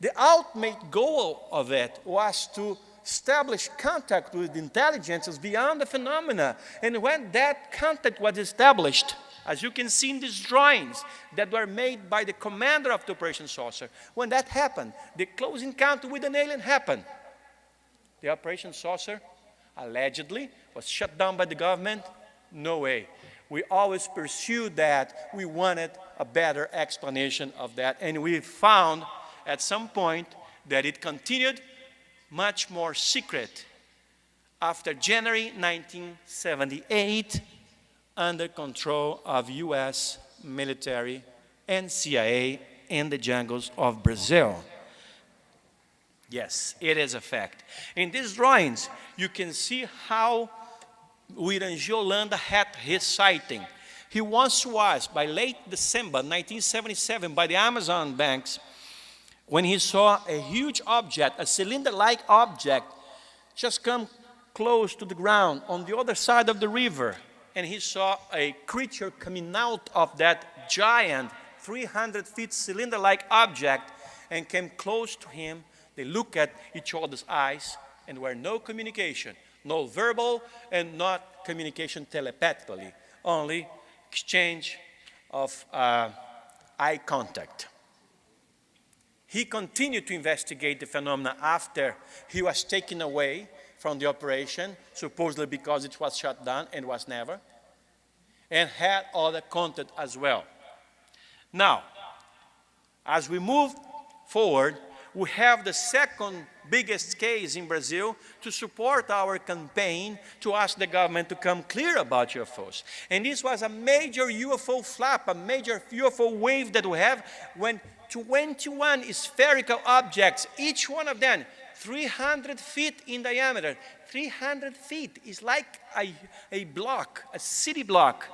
the ultimate goal of it was to establish contact with intelligences beyond the phenomena. And when that contact was established, as you can see in these drawings that were made by the commander of the Operation Saucer, when that happened, the close encounter with an alien happened. The Operation Saucer allegedly was shut down by the government. No way. We always pursued that. We wanted a better explanation of that. And we found at some point that it continued much more secret after January 1978 under control of U.S. military and CIA in the jungles of Brazil. Yes, it is a fact. In these drawings, you can see how William Holanda had his sighting. He once was, by late December 1977, by the Amazon banks, when he saw a huge object, a cylinder-like object, just come close to the ground on the other side of the river. And he saw a creature coming out of that giant 300 feet cylinder-like object and came close to him. They looked at each other's eyes and there were no communication, no verbal and not communication telepathically, only exchange of eye contact. He continued to investigate the phenomena after he was taken away from the operation, supposedly because it was shut down and was never, and had other contact as well. Now, as we move forward, we have the second biggest case in Brazil to support our campaign to ask the government to come clear about UFOs. And this was a major UFO flap, a major UFO wave that we have when 21 spherical objects, each one of them 300 feet in diameter. 300 feet is like a block, a city block,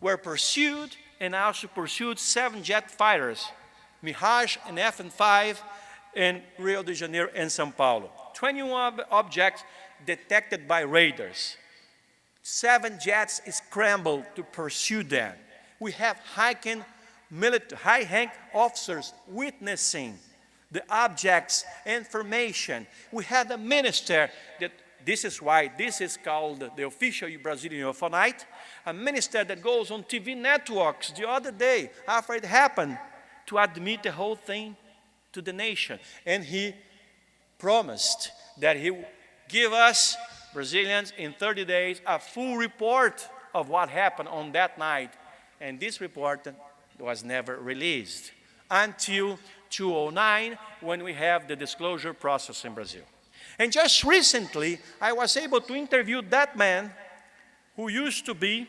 were pursued and also pursued 7 jet fighters, Mirage and FN-5 in Rio de Janeiro and São Paulo. 21 objects detected by radars. 7 jets scrambled to pursue them. We have high-rank officers witnessing the objects, information. We had a minister that, this is why this is called the official Brazilian UFO night, a minister that goes on TV networks the other day after it happened to admit the whole thing to the nation. And he promised that he would give us, Brazilians, in 30 days, a full report of what happened on that night. And this report was never released until 2009, when we have the disclosure process in Brazil. And just recently, I was able to interview that man who used to be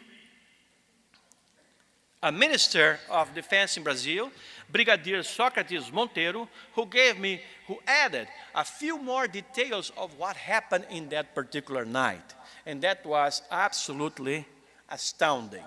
a minister of defense in Brazil, Brigadier Sócrates Monteiro, who added a few more details of what happened in that particular night. And that was absolutely astounding.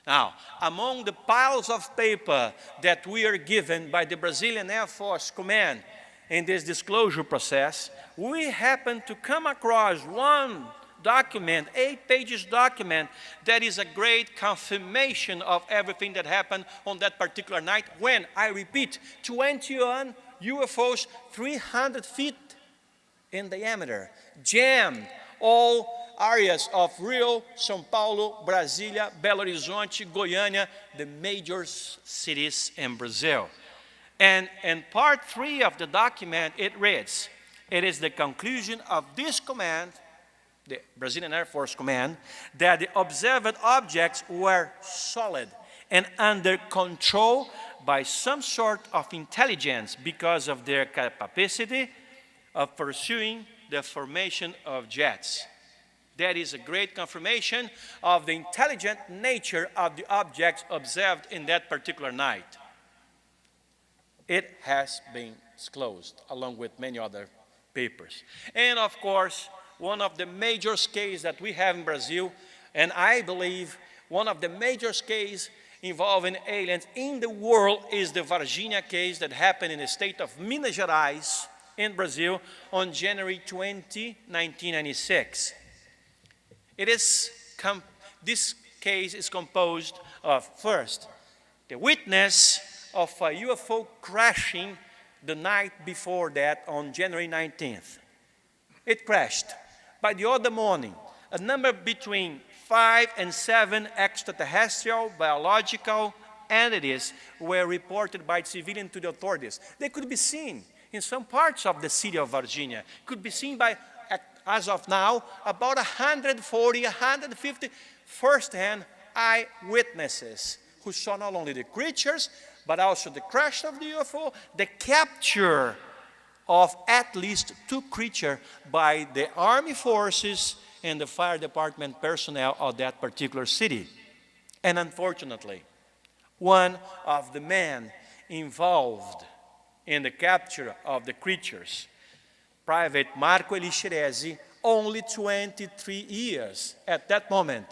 Now, among the piles of paper that we are given by the Brazilian Air Force Command in this disclosure process, we happen to come across one document, 8 pages document, that is a great confirmation of everything that happened on that particular night when, I repeat, 21 UFOs 300 feet in diameter, jammed all areas of Rio, São Paulo, Brasília, Belo Horizonte, Goiânia, the major cities in Brazil. And in part 3 of the document, it reads, it is the conclusion of this command, the Brazilian Air Force Command, that the observed objects were solid and under control by some sort of intelligence because of their capacity of pursuing the formation of jets. That is a great confirmation of the intelligent nature of the objects observed in that particular night. It has been disclosed along with many other papers. And of course, one of the major cases that we have in Brazil, and I believe one of the major cases involving aliens in the world, is the Varginha case that happened in the state of Minas Gerais in Brazil on January 20, 1996. This case is composed of, first, the witness of a UFO crashing the night before that on January 19th. It crashed. By the other morning, a number between 5 and 7 extraterrestrial biological entities were reported by civilians to the authorities. They could be seen in some parts of the city of Virginia. Could be seen by, as of now, about 140, 150 first-hand eyewitnesses who saw not only the creatures, but also the crash of the UFO, the capture of at least 2 creatures by the Army forces and the fire department personnel of that particular city. And unfortunately, one of the men involved in the capture of the creatures, Private Marco Elixiresi, only 23 years at that moment,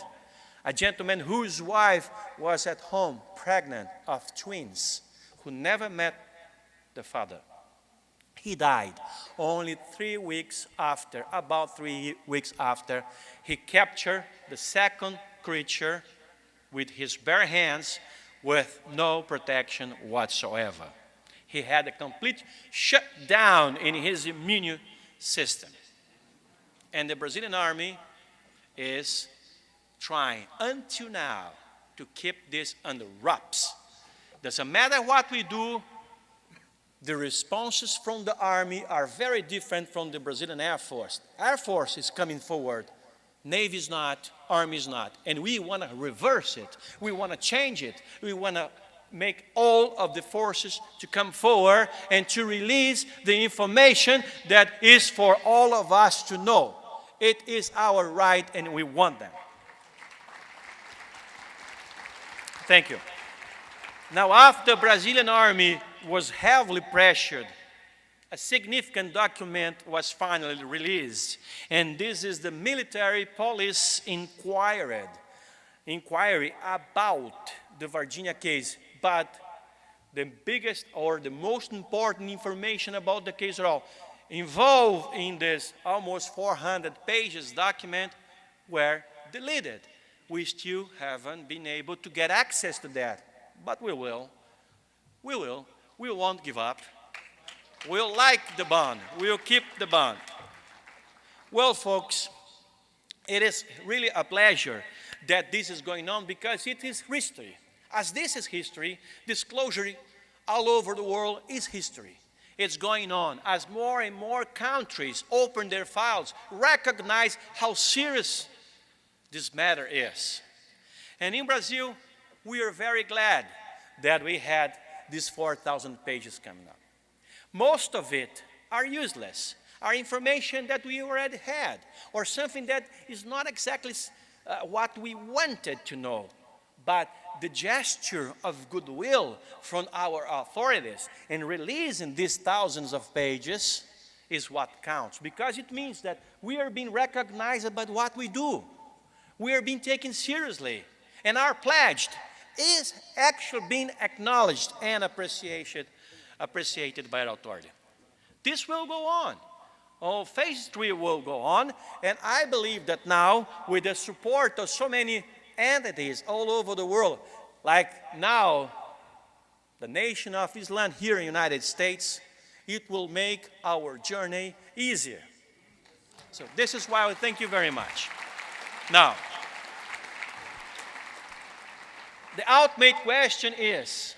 a gentleman whose wife was at home pregnant of twins, who never met the father. He died only 3 weeks after, about 3 weeks after, he captured the second creature with his bare hands with no protection whatsoever. He had a complete shutdown in his immune system. And the Brazilian army is trying until now to keep this under wraps. Doesn't matter what we do, the responses from the army are very different from the Brazilian Air Force. Air Force is coming forward. Navy is not, Army is not. And we want to reverse it. We want to change it. We want to make all of the forces to come forward and to release the information that is for all of us to know. It is our right and we want them. Thank you. Now, after the Brazilian army was heavily pressured, a significant document was finally released, and this is the military police inquiry about the Virginia case. But the biggest or the most important information about the case at all involved in this almost 400 pages document were deleted. We still haven't been able to get access to that, but we will. We will. We won't give up. We'll like the bond. We'll keep the bond. Well, folks, it is really a pleasure that this is going on because it is history. As this is history, disclosure all over the world is history. It's going on as more and more countries open their files, recognize how serious this matter is. And in Brazil, we are very glad that we had these 4,000 pages coming up. Most of it are useless, are information that we already had, or something that is not exactly what we wanted to know. But the gesture of goodwill from our authorities in releasing these thousands of pages is what counts, because it means that we are being recognized about what we do. We are being taken seriously, and our pledge is actually being acknowledged and appreciated by our authority. This will go on. Oh, phase 3 will go on, and I believe that now, with the support of so many entities all over the world, like now the Nation of Islam here in the United States, it will make our journey easier. So this is why I thank you very much. Now, the ultimate question is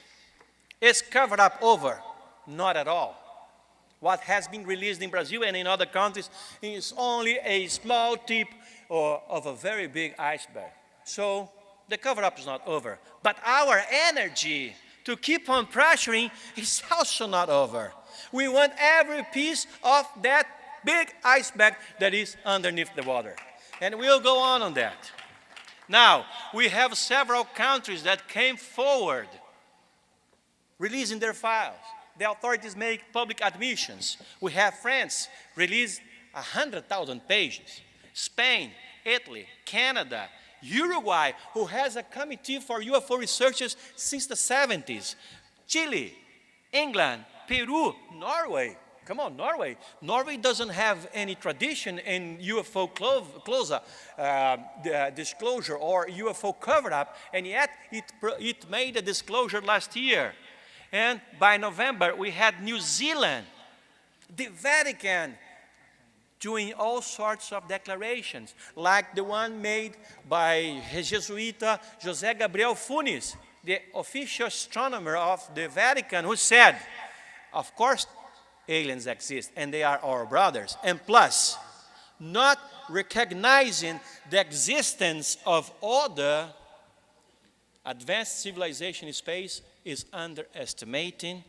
covered up over? Not at all. What has been released in Brazil and in other countries is only a small tip of a very big iceberg. So the cover-up is not over. But our energy to keep on pressuring is also not over. We want every piece of that big iceberg that is underneath the water. And we'll go on that. Now, we have several countries that came forward releasing their files. The authorities make public admissions. We have France release 100,000 pages. Spain, Italy, Canada, Uruguay, who has a committee for UFO researchers since the 70s. Chile, England, Peru, Norway. Come on, Norway. Norway doesn't have any tradition in UFO disclosure or UFO cover-up, and yet it made a disclosure last year. And by November, we had New Zealand, the Vatican, doing all sorts of declarations, like the one made by Jesuita José Gabriel Funes, the official astronomer of the Vatican, who said, of course, aliens exist, and they are our brothers. And plus, not recognizing the existence of other advanced civilization in space is underestimating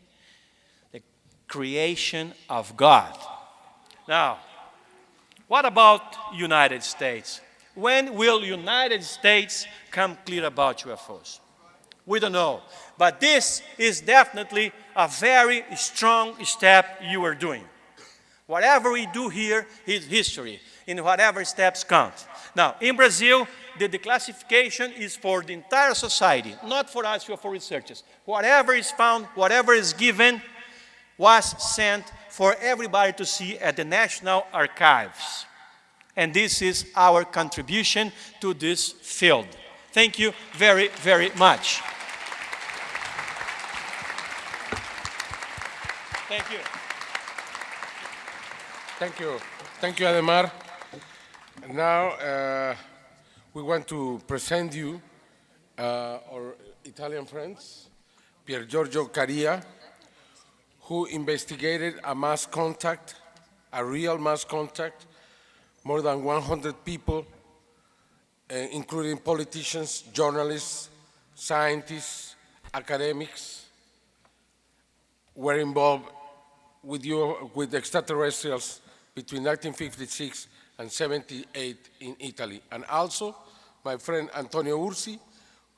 the creation of God. Now, what about United States? When will United States come clear about UFOs? We don't know. But this is definitely a very strong step you are doing. Whatever we do here is history, and whatever steps count. Now, in Brazil, the declassification is for the entire society, not for us or for researchers. Whatever is found, whatever is given, was sent for everybody to see at the National Archives. And this is our contribution to this field. Thank you very, very much. Thank you. Thank you. Thank you, Ademar. Now, we want to present you our Italian friends, Pier Giorgio Caria, who investigated a mass contact, a real mass contact, more than 100 people, including politicians, journalists, scientists, academics, were involved with extraterrestrials between 1956 and 78 in Italy. And also, my friend Antonio Ursi,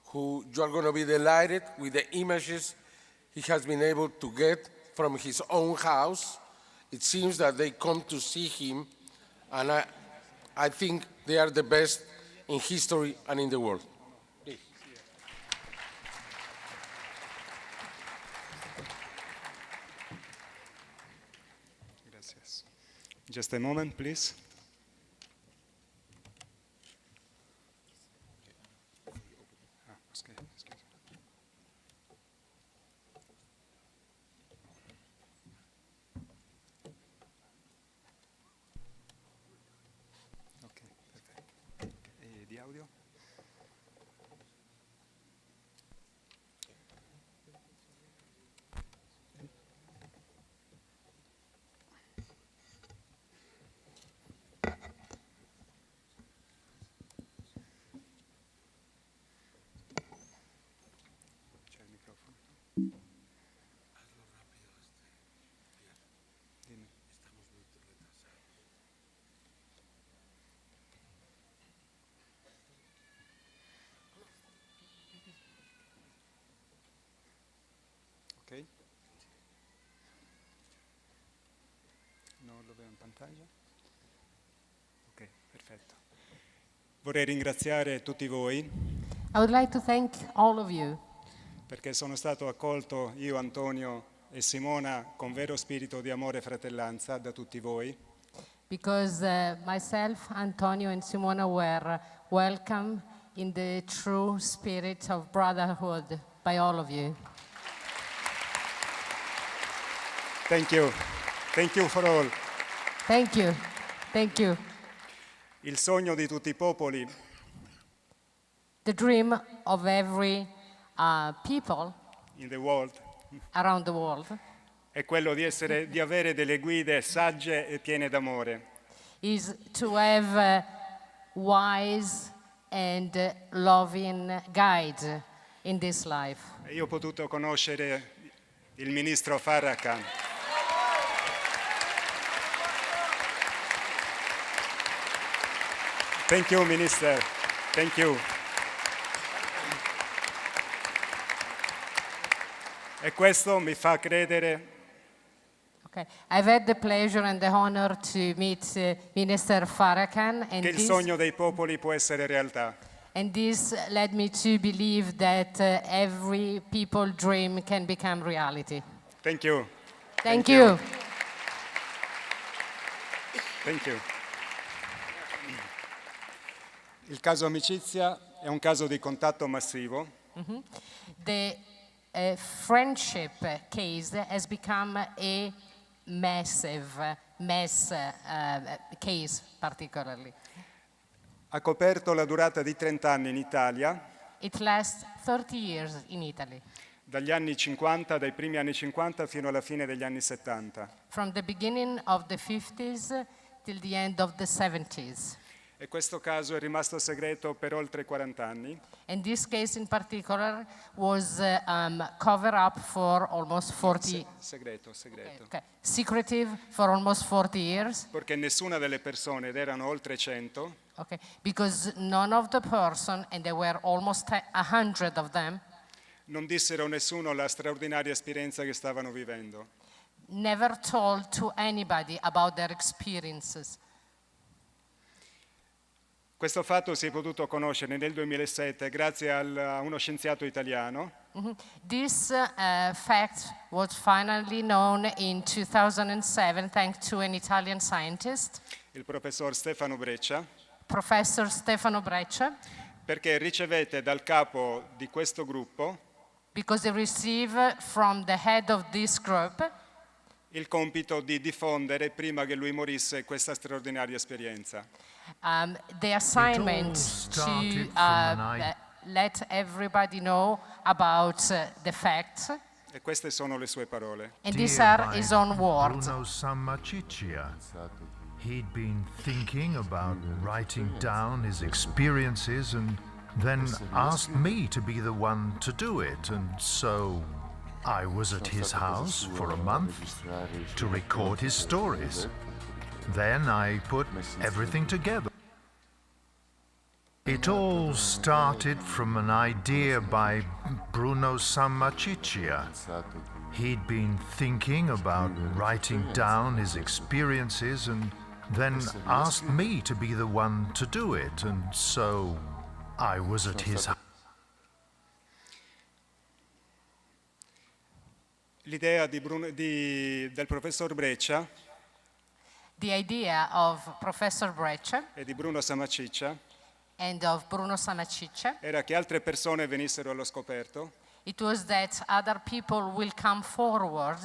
who you are going to be delighted with the images he has been able to get from his own house. It seems that they come to see him, and I think they are the best in history and in the world. Please. Gracias. Just a moment, please. Di audio? C'è il microfono. Hazlo rápido, Dime. estamos muy retrasados. Ok? Non lo vedo in pantalla? Ok, perfetto. Vorrei ringraziare tutti voi I would like to thank all of you perché sono stato accolto io, Antonio e Simona con vero spirito di amore e fratellanza da tutti voi. because myself, Antonio, and Simona were welcome in the true spirit of brotherhood by all of you. Thank you. Thank you for all. Thank you. Thank you. Il sogno di tutti i popoli The dream of every people in the world around the world è quello di avere delle guide sagge e piene d'amore. is to have wise and loving guides in this life. E io ho potuto conoscere il ministro Farrakhan. Thank you, Minister. Thank you. E questo mi fa credere Okay, I've had the pleasure and the honor to meet Minister Farrakhan, and che il this, sogno dei popoli può essere realtà. and this led me to believe that every people dream can become reality. Thank you. Thank you. Thank you. Il caso amicizia è un caso di contatto massivo The friendship case has become a massive case, particularly. Ha coperto la durata di 30 anni in Italia, It lasts 30 years in Italy, dagli anni 50, dai primi anni 50 fino alla fine degli anni 70. from the beginning of the 50s till the end of the 70s. E questo caso è rimasto segreto per oltre 40 anni, And this case in particular was covered up for almost 40, segreto, secretive for almost 40 years. perché nessuna delle persone, ed erano oltre 100, Okay, because none of the person, and there were almost 100 of them, non dissero a nessuno la straordinaria esperienza che stavano vivendo. never told to anybody about their experiences. Questo fatto si è potuto conoscere nel 2007 grazie a uno scienziato italiano This fact was finally known in 2007 thanks to an Italian scientist, il professor Stefano Breccia, Professor Stefano Breccia, perché ricevette dal capo di questo gruppo because he received from the head of this group il compito di diffondere, prima che lui morisse, questa straordinaria esperienza. the assignment to started from an let everybody know about the facts, E queste sono le sue parole. and these Dear are by his own words. Bruno Sammachichia. He'd been thinking about writing down his experiences and then asked me to be the one to do it. And so I was at his house for a month to record his stories. Then I put everything together. It all started from an idea by Bruno Sammachichia. He'd been thinking about writing down his experiences and then asked me to be the one to do it, and so I was at his house. L'idea del professor Breccia The idea of Professor Breccia e di Bruno Samaciccia and of Bruno Samaciccia, era che altre persone venissero allo scoperto it was that other people will come forward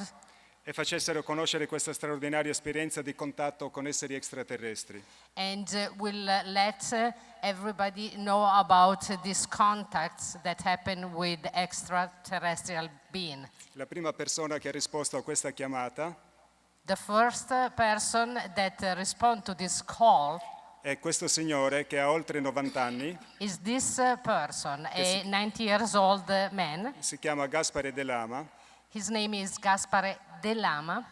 e facessero conoscere questa straordinaria esperienza di contatto con esseri extraterrestri. and will let everybody know about these contacts that happen with extraterrestrial being. La prima persona che ha risposto a questa chiamata The first person that respond to this call è questo signore che ha oltre 90 anni, is this person, a 90 years old man. si chiama Gaspare De Lama, His name is Gaspare De Lama,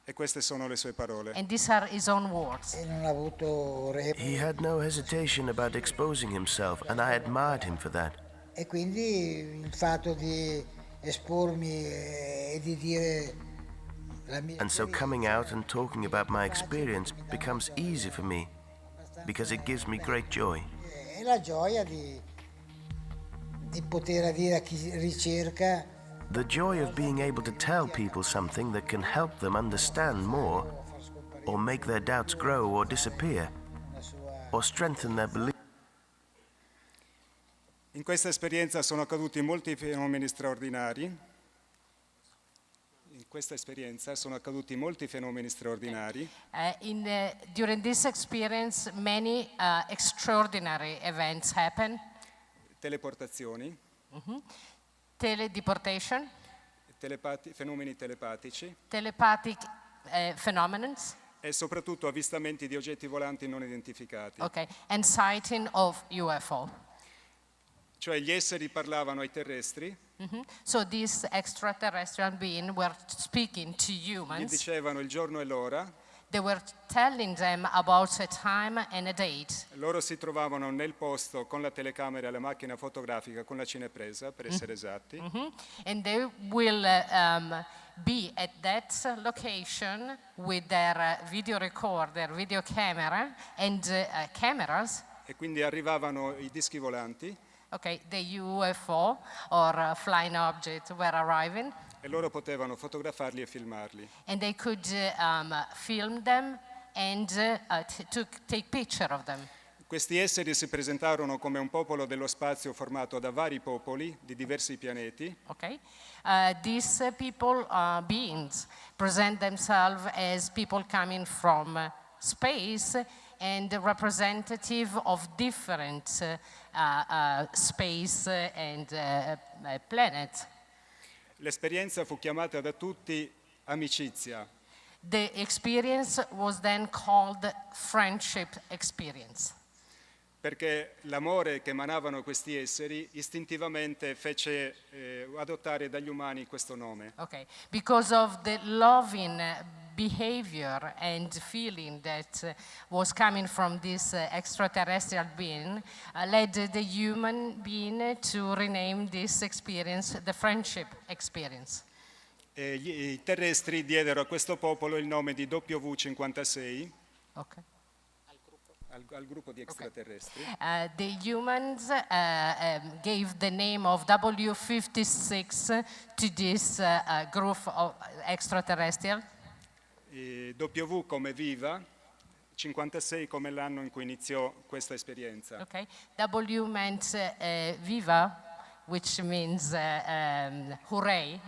e queste sono le sue parole. and these are his own words. E non ha avuto He had no hesitation about exposing himself, and I admired him for that. e quindi il fatto di espormi e di dire la mia And so coming out and talking about my experience becomes easy for me because it gives me great joy. è la gioia di poter dire a chi ricerca The joy of being able to tell people something that can help them understand more, or make their doubts grow or disappear, or strengthen their belief. In questa esperienza sono accaduti molti fenomeni straordinari. In questa esperienza sono accaduti molti fenomeni straordinari During this experience, many extraordinary events happen. teleportazioni, Teledeportation, fenomeni telepatici telepathic phenomena, e soprattutto avvistamenti di oggetti volanti non identificati. okay, and sighting of UFO. Cioè gli esseri parlavano ai terrestri, So these extraterrestrial beings were speaking to gli humans. dicevano il giorno e l'ora, They were telling them about a time and a date. loro si trovavano nel posto con la telecamera e la macchina fotografica con la cinepresa, per essere esatti, And they will be at that location with their video recorder, video camera, and cameras. e quindi arrivavano i dischi volanti Okay, the UFO or flying object were arriving, e loro potevano fotografarli e filmarli. and they could film them and take picture of them. Questi esseri si presentarono come un popolo dello spazio formato da vari popoli di diversi pianeti Okay? These people, beings, present themselves as people coming from space and representative of different space and planets. L'esperienza fu chiamata da tutti amicizia, The experience was then called friendship experience. perché l'amore che emanavano questi esseri istintivamente fece adottare dagli umani questo nome. Okay, because of the loving behavior and feeling that was coming from this extraterrestrial being, led the human being to rename this experience the friendship experience. E i terrestri diedero a questo popolo il nome di WV56 Okay. al gruppo di extraterrestri. The humans gave the name of W56 to this group of extraterrestrial. E W come viva, 56 come l'anno in cui iniziò questa esperienza. Okay. W meant viva, which means hooray,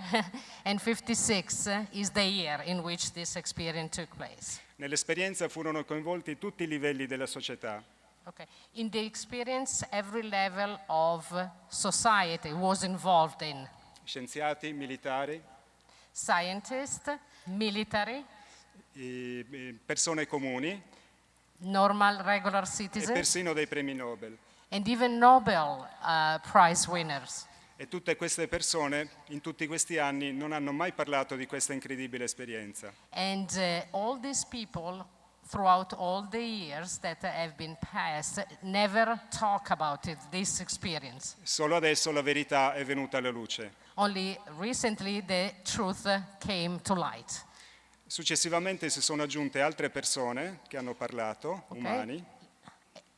and 56 is the year in which this experience took place. Nell'esperienza furono coinvolti tutti i livelli della società, Okay. In the experience, every level of society was involved in. scienziati, militari, Scientists, military, persone comuni normal, regular e citizens, persino dei premi Nobel. and even Nobel Prize winners. E tutte queste persone in tutti questi anni non hanno mai parlato di questa incredibile esperienza. And all these people, throughout all the years that have been passed, never talk about it, this experience. Solo adesso la verità è venuta alla luce. Only recently the truth came to light. Successivamente si sono aggiunte altre persone che hanno parlato, umani,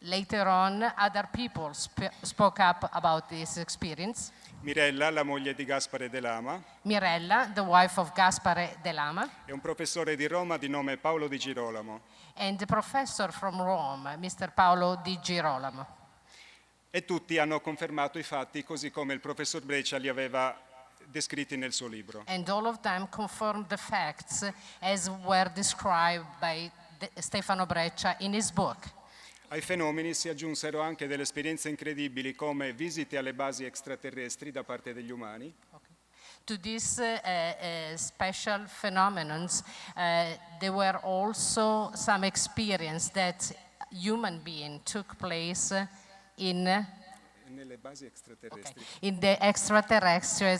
Later on, other people spoke up about this experience. Mirella, la moglie di Gaspare De Lama, Mirella, the wife of Gaspare De Lama, e un professore di Roma di nome Paolo Di Girolamo. and the professor from Rome, Mr. Paolo Di Girolamo. E tutti hanno confermato i fatti così come il professor Breccia li aveva descritti nel suo libro. And all of them confirmed the facts as were described by Stefano Breccia in his book. Ai fenomeni si aggiunsero anche delle esperienze incredibili come visite alle basi extraterrestri da parte degli umani, To these special phenomenons, there were also some experience that human being took place in nelle basi extraterrestri. in the extraterrestrial